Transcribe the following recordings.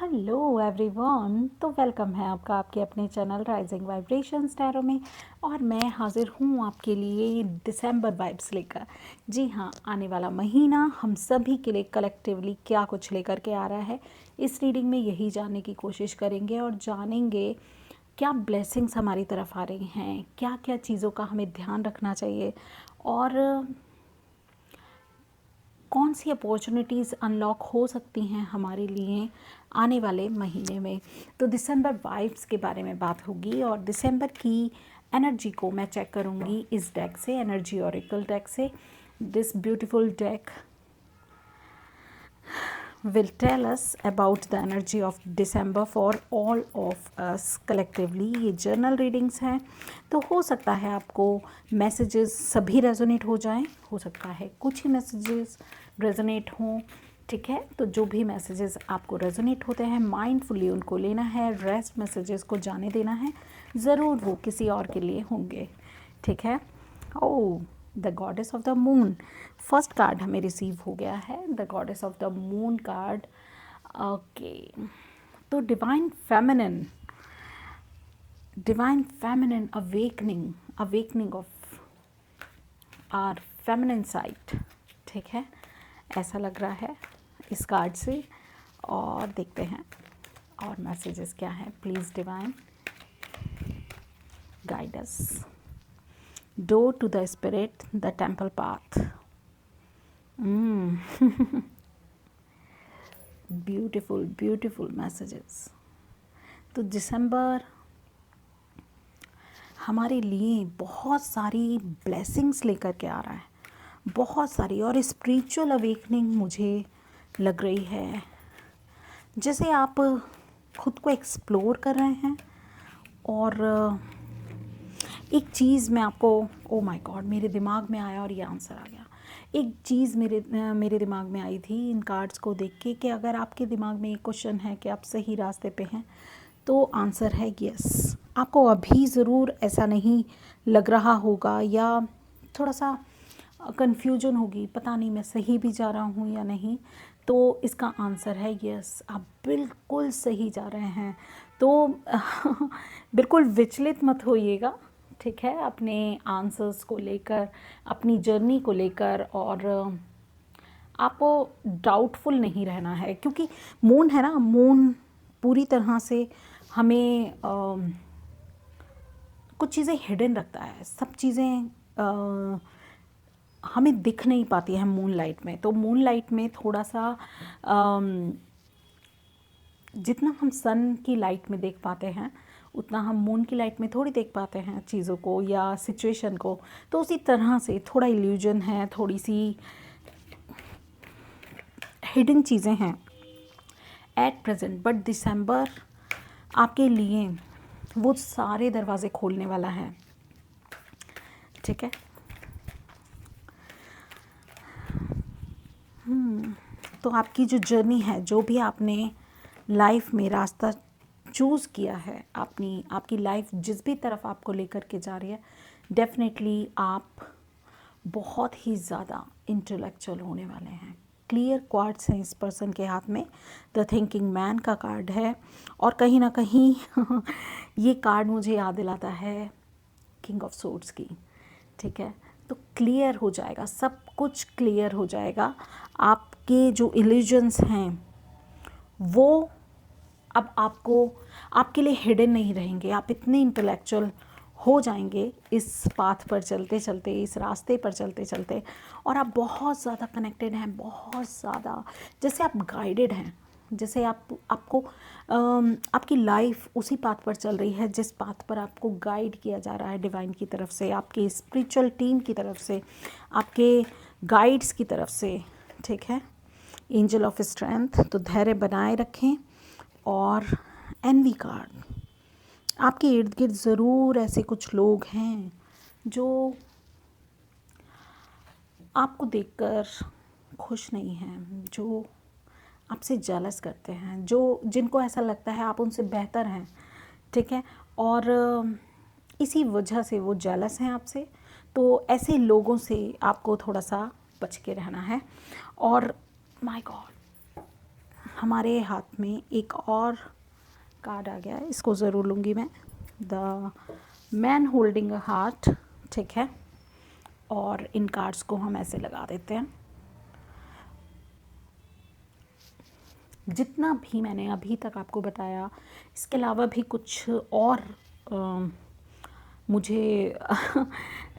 Hello everyone, तो welcome है आपका आपके अपने चैनल राइजिंग वाइब्रेशंस टैरो में। और मैं हाजिर हूँ आपके लिए दिसंबर वाइब्स लेकर। जी हाँ, आने वाला महीना हम सभी के लिए कलेक्टिवली क्या कुछ लेकर के आ रहा है, इस रीडिंग में यही जानने की कोशिश करेंगे और जानेंगे क्या ब्लेसिंग्स हमारी तरफ आ रही हैं, क्या क्या चीज़ों का हमें ध्यान रखना चाहिए और कौन सी अपॉर्चुनिटीज़ अनलॉक हो सकती हैं हमारे लिए आने वाले महीने में। तो दिसंबर वाइब्स के बारे में बात होगी और दिसंबर की एनर्जी को मैं चेक करूँगी इस डेक से, एनर्जी ऑरेकल डेक से। This beautiful deck will tell us about the energy of December for all of us collectively। ये जर्नल रीडिंग्स हैं, तो हो सकता है आपको मैसेजेस सभी रेजोनेट हो जाएं, हो सकता है कुछ ही मैसेजेस रेजोनेट हों। ठीक है, तो जो भी मैसेजेस आपको रेजोनेट होते हैं माइंडफुली उनको लेना है, रेस्ट मैसेजेस को जाने देना है, ज़रूर वो किसी और के लिए होंगे। ठीक है। Oh, the goddess of the moon first card हमें रिसीव हो गया है, the goddess of the moon card. Okay, तो divine feminine awakening of our feminine side. ठीक है, ऐसा लग रहा है इस कार्ड से। और देखते हैं और मैसेजेस क्या हैं। Please divine guide us. Door to the spirit, the temple path. Beautiful messages। तो दिसंबर हमारे लिए बहुत सारी ब्लेसिंग्स लेकर के आ रहा है, बहुत सारी, और स्पिरिचुअल अवेकनिंग मुझे लग रही है, जैसे आप खुद को एक्सप्लोर कर रहे हैं। और एक चीज़ मैं आपको, ओ माय गॉड, मेरे दिमाग में आया और ये आंसर आ गया। एक चीज़ मेरे दिमाग में आई थी इन कार्ड्स को देख के कि अगर आपके दिमाग में एक क्वेश्चन है कि आप सही रास्ते पे हैं, तो आंसर है यस। आपको अभी ज़रूर ऐसा नहीं लग रहा होगा या थोड़ा सा कन्फ्यूजन होगी, पता नहीं मैं सही भी जा रहा हूँ या नहीं, तो इसका आंसर है यस, आप बिल्कुल सही जा रहे हैं। तो बिल्कुल विचलित मत होइएगा, ठीक है, अपने आंसर्स को लेकर, अपनी जर्नी को लेकर, और आपको डाउटफुल नहीं रहना है, क्योंकि मून है ना, मून पूरी तरह से हमें कुछ चीज़ें हिडन रखता है, सब चीज़ें हमें दिख नहीं पाती है मून लाइट में। तो मून लाइट में थोड़ा सा जितना हम सन की लाइट में देख पाते हैं उतना हम मून की लाइट में थोड़ी देख पाते हैं चीज़ों को या सिचुएशन को। तो उसी तरह से थोड़ा इल्यूजन है, थोड़ी सी हिडन चीज़ें हैं एट प्रेजेंट। बट दिसंबर आपके लिए वो सारे दरवाजे खोलने वाला है। ठीक है। तो आपकी जो जर्नी है, जो भी आपने लाइफ में रास्ता चूज़ किया है, आपकी लाइफ जिस भी तरफ आपको लेकर के जा रही है, डेफिनेटली आप बहुत ही ज़्यादा इंटेलेक्चुअल होने वाले हैं। क्लियर क्वार्ट्स हैं इस पर्सन के हाथ में, द थिंकिंग मैन का कार्ड है। और कहीं ना कहीं ये कार्ड मुझे याद दिलाता है किंग ऑफ सोर्ड्स की। ठीक है, तो क्लियर हो जाएगा, सब कुछ क्लियर हो जाएगा। आपके जो इल्यूजन्स हैं वो अब आपके लिए हिडन नहीं रहेंगे। आप इतने इंटेलेक्चुअल हो जाएंगे इस पाथ पर चलते चलते, इस रास्ते पर चलते चलते, और आप बहुत ज़्यादा कनेक्टेड हैं, बहुत ज़्यादा, जैसे आप गाइडेड हैं, जैसे आपको आपकी लाइफ उसी पाथ पर चल रही है जिस पाथ पर आपको गाइड किया जा रहा है डिवाइन की तरफ से, आपकी स्पिरिचुअल टीम की तरफ से, आपके गाइड्स की तरफ से। ठीक है, एंजल ऑफ स्ट्रेंथ। तो धैर्य बनाए रखें। और एनवी कार्ड, आपके इर्द गिर्द ज़रूर ऐसे कुछ लोग हैं जो आपको देखकर खुश नहीं हैं, जो आपसे जेलस करते हैं, जिनको ऐसा लगता है आप उनसे बेहतर हैं। ठीक है, और इसी वजह से वो जेलस हैं आपसे। तो ऐसे लोगों से आपको थोड़ा सा बच के रहना है। और माय गॉड, हमारे हाथ में एक और कार्ड आ गया है, इसको ज़रूर लूँगी मैं। The man holding a heart, ठीक है। और इन कार्ड्स को हम ऐसे लगा देते हैं। जितना भी मैंने अभी तक आपको बताया, इसके अलावा भी कुछ और मुझे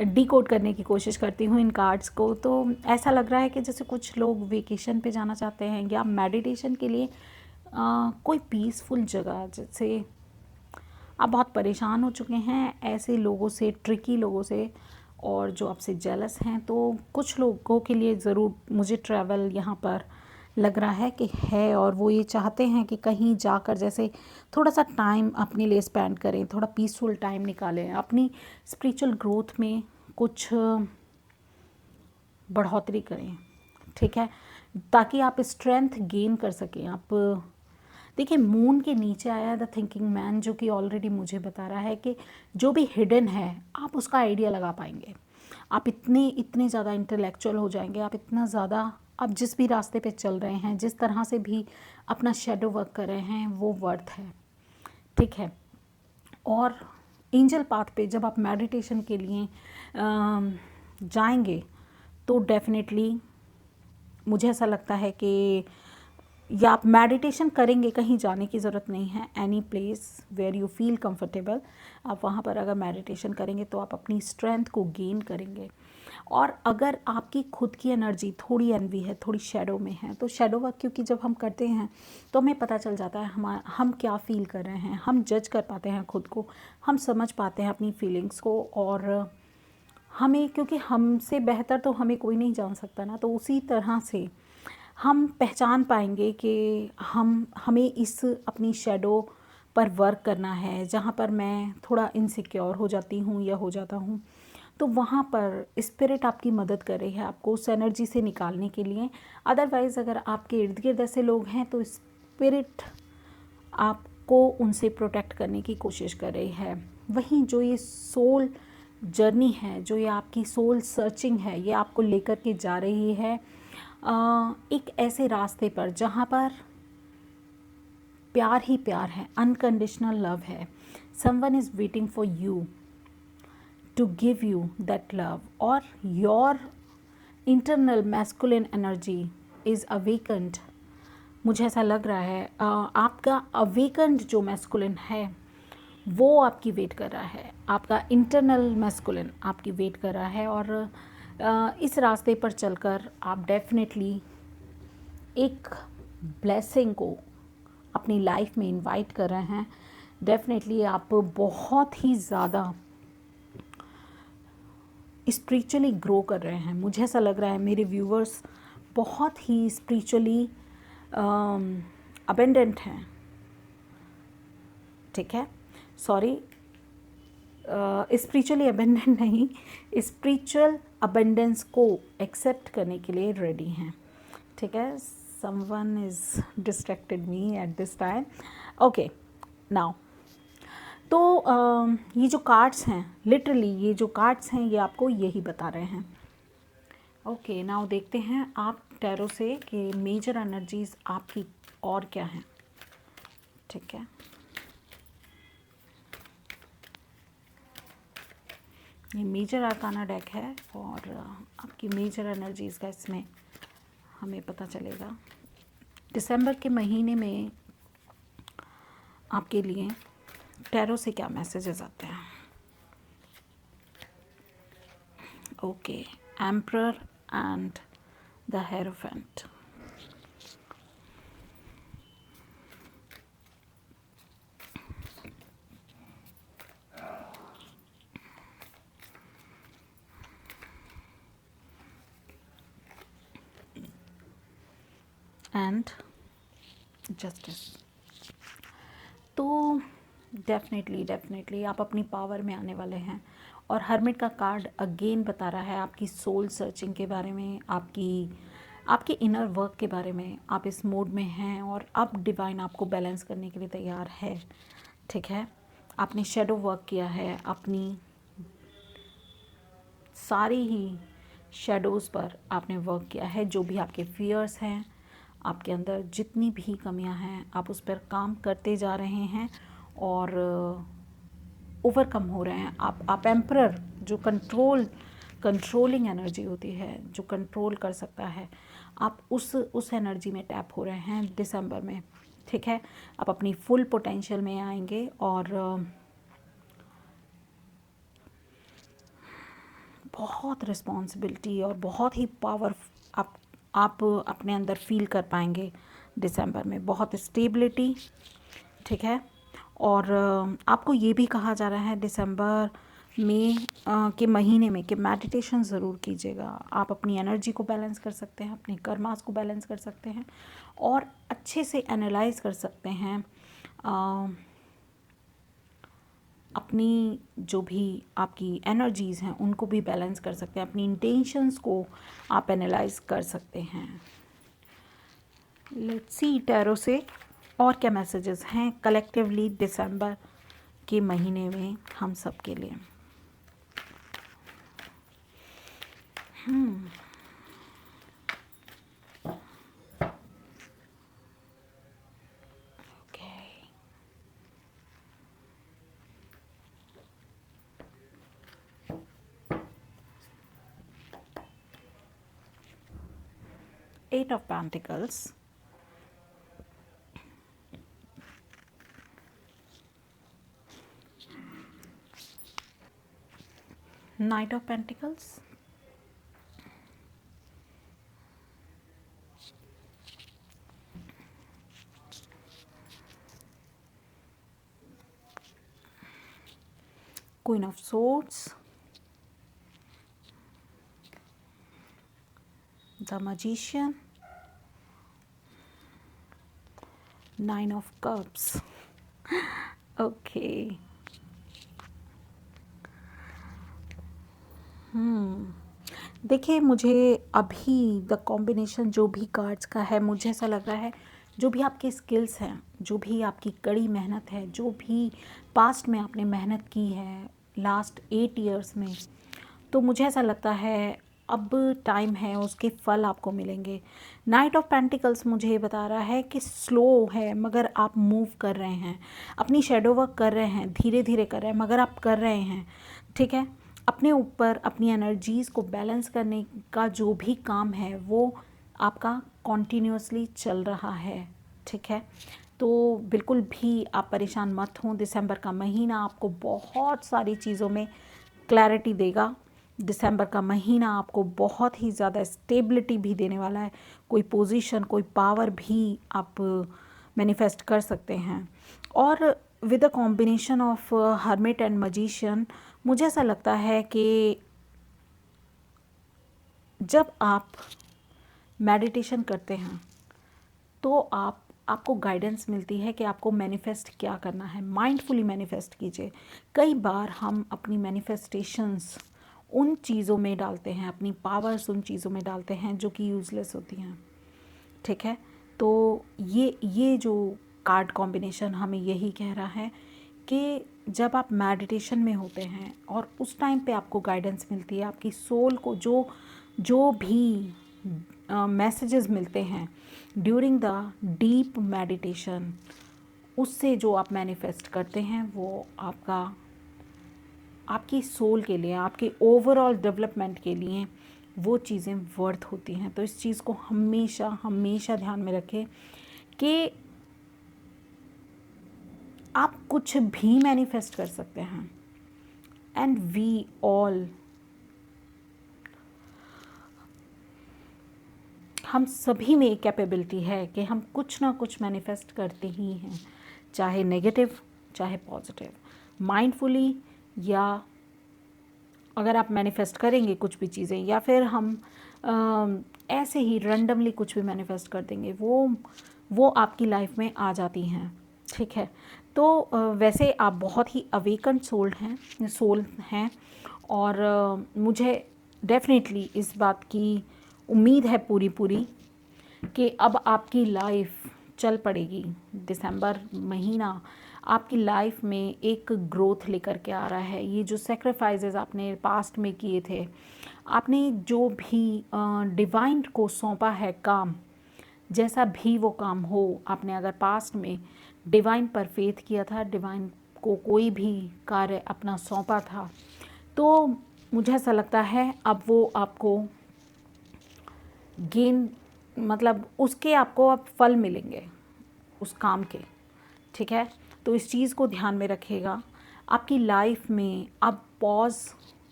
डिकोड करने की कोशिश करती हूँ इन कार्ड्स को। तो ऐसा लग रहा है कि जैसे कुछ लोग वेकेशन पे जाना चाहते हैं या मेडिटेशन के लिए कोई पीसफुल जगह, जैसे आप बहुत परेशान हो चुके हैं ऐसे लोगों से, ट्रिकी लोगों से, और जो आपसे जेलस हैं, तो कुछ लोगों के लिए ज़रूर मुझे ट्रैवल यहाँ पर लग रहा है कि है। और वो ये चाहते हैं कि कहीं जाकर जैसे थोड़ा सा टाइम अपने लिए स्पेंड करें, थोड़ा पीसफुल टाइम निकालें, अपनी स्पिरिचुअल ग्रोथ में कुछ बढ़ोतरी करें, ठीक है, ताकि आप स्ट्रेंथ गेन कर सकें। आप देखिए, मून के नीचे आया है द थिंकिंग मैन, जो कि ऑलरेडी मुझे बता रहा है कि जो भी हिडन है आप उसका आइडिया लगा पाएंगे। आप इतने ज़्यादा इंटेलेक्चुअल हो जाएंगे, आप इतना ज़्यादा, आप जिस भी रास्ते पे चल रहे हैं, जिस तरह से भी अपना शेडो वर्क कर रहे हैं, वो वर्थ है, ठीक है। और एंजल पाथ पे जब आप मेडिटेशन के लिए जाएंगे तो डेफिनेटली मुझे ऐसा लगता है कि, या आप मेडिटेशन करेंगे, कहीं जाने की ज़रूरत नहीं है, any place where you feel comfortable, आप वहाँ पर अगर मेडिटेशन करेंगे तो आप अपनी स्ट्रेंथ को गेन करेंगे। और अगर आपकी खुद की एनर्जी थोड़ी एनवी है, थोड़ी शेडो में है, तो शेडो वर्क क्योंकि जब हम करते हैं तो हमें पता चल जाता है हम क्या फ़ील कर रहे हैं, हम जज कर पाते हैं खुद को, हम समझ पाते हैं अपनी फीलिंग्स को। और हमें, क्योंकि हमसे बेहतर तो हमें कोई नहीं जान सकता ना, तो उसी तरह से हम पहचान पाएंगे कि हमें इस अपनी शेडो पर वर्क करना है, जहाँ पर मैं थोड़ा इनसिक्योर हो जाती हूँ या हो जाता हूँ, तो वहाँ पर स्पिरिट आपकी मदद कर रही है आपको उस एनर्जी से निकालने के लिए। अदरवाइज़ अगर आपके इर्द गिर्द ऐसे लोग हैं तो स्पिरिट आपको उनसे प्रोटेक्ट करने की कोशिश कर रही है। वहीं जो ये सोल जर्नी है, जो ये आपकी सोल सर्चिंग है, ये आपको लेकर के जा रही है एक ऐसे रास्ते पर जहाँ पर प्यार ही प्यार है, अनकंडीशनल लव है। Someone is waiting for you to give you that love, और your internal masculine energy is awakened. मुझे ऐसा लग रहा है आपका अवेकेंड जो मैस्कुलिन है वो आपकी वेट कर रहा है, आपका इंटरनल मैस्कुलिन आपकी वेट कर रहा है। और इस रास्ते पर चलकर आप डेफिनेटली एक ब्लेसिंग को अपनी लाइफ में इनवाइट कर रहे हैं। डेफिनेटली आप बहुत ही ज़्यादा स्पिरिचुअली ग्रो कर रहे हैं। मुझे ऐसा लग रहा है मेरे व्यूवर्स बहुत ही स्पिरिचुअली अबेंडेंट हैं, ठीक है, सॉरी, स्पिरिचुअली अबेंडेंट नहीं, स्पिरिचुअल अबेंडेंस को एक्सेप्ट करने के लिए रेडी हैं, ठीक है। Someone is distracted me at this time, okay now. तो ये जो कार्ड्स हैं, लिटरली ये जो कार्ड्स हैं ये आपको यही बता रहे हैं। ओके नाउ देखते हैं आप टैरो से कि मेजर एनर्जीज आपकी और क्या हैं, ठीक है। ये मेजर आर्काना डेक है और आपकी मेजर एनर्जीज़ का इसमें हमें पता चलेगा। दिसंबर के महीने में आपके लिए टैरो से क्या मैसेजेस आते हैं। Okay, emperor and the hierophant. And justice. तो डेफिनेटली आप अपनी पावर में आने वाले हैं। और हर्मिट का कार्ड अगेन बता रहा है आपकी सोल सर्चिंग के बारे में, आपके इनर वर्क के बारे में। आप इस मोड में हैं और अब डिवाइन आपको बैलेंस करने के लिए तैयार है, ठीक है। आपने शेडो वर्क किया है, अपनी सारी ही शेडोज़ पर आपने वर्क किया है, जो भी आपके फियर्स हैं, आपके अंदर जितनी भी कमियां हैं आप उस पर काम करते जा रहे हैं और ओवरकम हो रहे हैं। आप एम्परर जो कंट्रोलिंग एनर्जी होती है, जो कंट्रोल कर सकता है, आप उस एनर्जी में टैप हो रहे हैं दिसंबर में। ठीक है, आप अपनी फुल पोटेंशियल में आएंगे और बहुत रिस्पॉन्सिबिलिटी और बहुत ही पावर आप अपने अंदर फील कर पाएंगे दिसंबर में। बहुत स्टेबिलिटी, ठीक है। और आपको ये भी कहा जा रहा है दिसंबर में के महीने में कि मेडिटेशन ज़रूर कीजिएगा। आप अपनी एनर्जी को बैलेंस कर सकते हैं, अपने कर्मास को बैलेंस कर सकते हैं और अच्छे से एनालाइज कर सकते हैं अपनी जो भी आपकी एनर्जीज़ हैं उनको भी बैलेंस कर सकते हैं, अपनी इंटेंशंस को आप एनालाइज कर सकते हैं। लेट्स सी टैरो से और क्या मैसेजेस हैं कलेक्टिवली दिसंबर के महीने में हम सब के लिए। Eight of Pentacles, Knight of Pentacles, Queen of Swords, the Magician, Nine of Cups. Okay. देखिए, मुझे अभी द कॉम्बिनेशन जो भी कार्ड्स का है, मुझे ऐसा लग रहा है जो भी आपके स्किल्स हैं, जो भी आपकी कड़ी मेहनत है, जो भी पास्ट में आपने मेहनत की है लास्ट 8 इयर्स में, तो मुझे ऐसा लगता है अब टाइम है उसके फल आपको मिलेंगे। नाइट ऑफ पेंटिकल्स मुझे ये बता रहा है कि स्लो है मगर आप मूव कर रहे हैं, अपनी शेडो वर्क कर रहे हैं, धीरे धीरे कर रहे हैं मगर आप कर रहे हैं। ठीक है, अपने ऊपर अपनी एनर्जीज़ को बैलेंस करने का जो भी काम है वो आपका कॉन्टीन्यूसली चल रहा है। ठीक है, तो बिल्कुल भी आप परेशान मत हों। दिसंबर का महीना आपको बहुत सारी चीज़ों में क्लैरिटी देगा। दिसंबर का महीना आपको बहुत ही ज़्यादा स्टेबिलिटी भी देने वाला है। कोई पोजीशन, कोई पावर भी आप मैनिफेस्ट कर सकते हैं। और with a combination of hermit and magician, मुझे ऐसा लगता है कि जब आप मेडिटेशन करते हैं तो आपको गाइडेंस मिलती है कि आपको मैनिफेस्ट क्या करना है। माइंडफुली मैनिफेस्ट कीजिए। कई बार हम अपनी मैनिफेस्टेशंस उन चीज़ों में डालते हैं, अपनी पावर्स उन चीज़ों में डालते हैं जो कि यूज़लेस होती हैं। ठीक है, तो ये जो कार्ड कॉम्बिनेशन हमें यही कह रहा है कि जब आप मेडिटेशन में होते हैं और उस टाइम पे आपको गाइडेंस मिलती है, आपकी सोल को जो भी मैसेजेस मिलते हैं ड्यूरिंग द डीप मेडिटेशन, उससे जो आप मैनिफेस्ट करते हैं वो आपकी सोल के लिए, आपके ओवरऑल डेवलपमेंट के लिए वो चीज़ें वर्थ होती हैं। तो इस चीज़ को हमेशा हमेशा ध्यान में रखें कि आप कुछ भी मैनिफेस्ट कर सकते हैं। एंड वी ऑल, हम सभी में एक कैपेबिलिटी है कि हम कुछ ना कुछ मैनिफेस्ट करते ही हैं, चाहे नेगेटिव चाहे पॉजिटिव। माइंडफुली, या अगर आप मैनिफेस्ट करेंगे कुछ भी चीज़ें, या फिर हम ऐसे ही रैंडमली कुछ भी मैनिफेस्ट कर देंगे, वो आपकी लाइफ में आ जाती हैं। ठीक है, तो वैसे आप बहुत ही अवेकन सोल हैं और मुझे डेफिनेटली इस बात की उम्मीद है पूरी कि अब आपकी लाइफ चल पड़ेगी। दिसंबर महीना आपकी लाइफ में एक ग्रोथ लेकर के आ रहा है। ये जो सेक्रीफाइसेस आपने पास्ट में किए थे, आपने जो भी डिवाइन को सौंपा है काम, जैसा भी वो काम हो, आपने अगर पास्ट में डिवाइन पर फेथ किया था, डिवाइन को कोई भी कार्य अपना सौंपा था, तो मुझे ऐसा लगता है अब वो आपको गेन, मतलब उसके आपको अब फल मिलेंगे उस काम के, ठीक है। तो इस चीज़ को ध्यान में रखिएगा। आपकी लाइफ में अब पॉज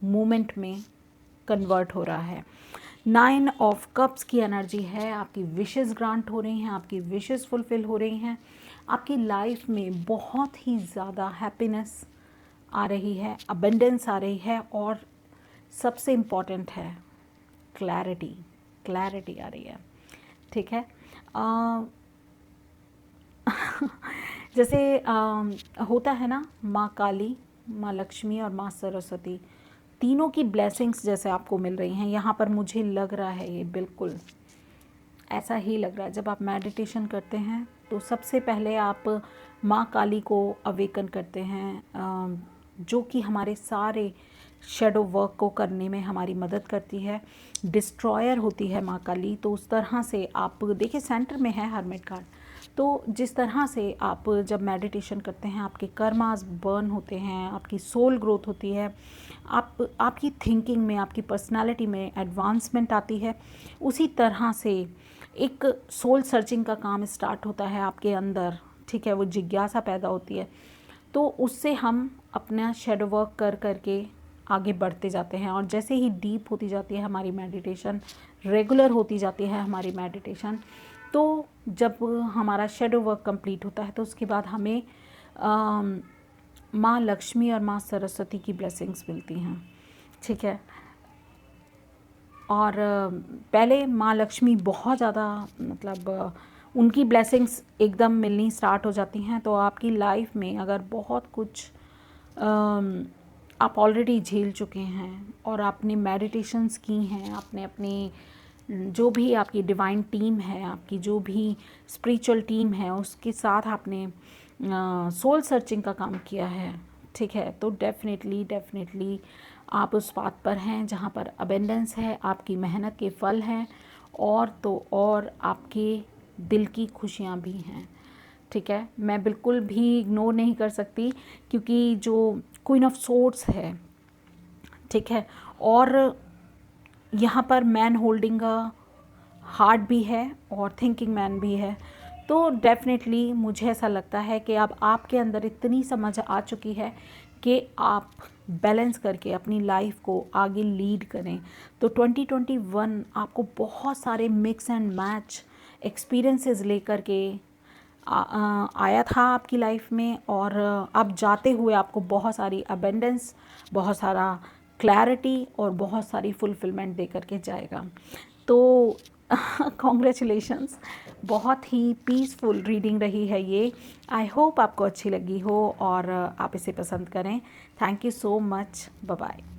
मोमेंट में कन्वर्ट हो रहा है। 9 ऑफ कप्स की एनर्जी है, आपकी विशेस ग्रांट हो रही हैं, आपकी विशेस फुलफिल हो रही हैं, आपकी लाइफ में बहुत ही ज़्यादा हैप्पीनेस आ रही है, अबंडेंस आ रही है, और सबसे इम्पॉर्टेंट है क्लैरिटी, क्लैरिटी आ रही है, ठीक है। जैसे होता है ना, माँ काली, माँ लक्ष्मी और माँ सरस्वती, तीनों की ब्लेसिंग्स जैसे आपको मिल रही हैं यहाँ पर, मुझे लग रहा है ये बिल्कुल ऐसा ही लग रहा है। जब आप मेडिटेशन करते हैं तो सबसे पहले आप माँ काली को अवेकन करते हैं, जो कि हमारे सारे शेडो वर्क को करने में हमारी मदद करती है, डिस्ट्रॉयर होती है माँ काली। तो उस तरह से आप देखिए, सेंटर में है हर्मिट कार्ड, तो जिस तरह से आप जब मेडिटेशन करते हैं आपके कर्मास बर्न होते हैं, आपकी सोल ग्रोथ होती है, आपकी थिंकिंग में, आपकी पर्सनालिटी में एडवांसमेंट आती है, उसी तरह से एक सोल सर्चिंग का काम स्टार्ट होता है आपके अंदर, ठीक है। वो जिज्ञासा पैदा होती है, तो उससे हम अपना शेडो वर्क कर करके आगे बढ़ते जाते हैं, और जैसे ही डीप होती जाती है हमारी मेडिटेशन, रेगुलर होती जाती है हमारी मेडिटेशन, तो जब हमारा शेडो वर्क कंप्लीट होता है तो उसके बाद हमें माँ लक्ष्मी और माँ सरस्वती की ब्लेसिंग्स मिलती हैं, ठीक है। और पहले माँ लक्ष्मी बहुत ज़्यादा, मतलब उनकी ब्लेसिंग्स एकदम मिलनी स्टार्ट हो जाती हैं, तो आपकी लाइफ में अगर बहुत कुछ आप ऑलरेडी झेल चुके हैं और आपने मेडिटेशंस की हैं, आपने अपनी जो भी आपकी डिवाइन टीम है, आपकी जो भी स्पिरिचुअल टीम है, उसके साथ आपने सोल सर्चिंग का काम किया है, ठीक है, तो डेफिनेटली आप उस बात पर हैं जहाँ पर अबेंडेंस है, आपकी मेहनत के फल हैं, और तो और आपके दिल की खुशियाँ भी हैं, ठीक है। मैं बिल्कुल भी इग्नोर नहीं कर सकती, क्योंकि जो क्वीन ऑफ सोर्ड्स है, ठीक है, और यहाँ पर मैन होल्डिंग अ हार्ट भी है और थिंकिंग मैन भी है, तो डेफिनेटली मुझे ऐसा लगता है कि अब आपके अंदर इतनी समझ आ चुकी है कि आप बैलेंस करके अपनी लाइफ को आगे लीड करें। तो 2021 आपको बहुत सारे मिक्स एंड मैच एक्सपीरियंसेस लेकर के आया था आपकी लाइफ में, और अब जाते हुए आपको बहुत सारी अबेंडेंस, बहुत सारा क्लैरिटी और बहुत सारी फुलफिलमेंट दे करके जाएगा। तो कॉन्ग्रेचुलेशंस, बहुत ही पीसफुल रीडिंग रही है ये। आई होप आपको अच्छी लगी हो और आप इसे पसंद करें। Thank you so much, bye bye.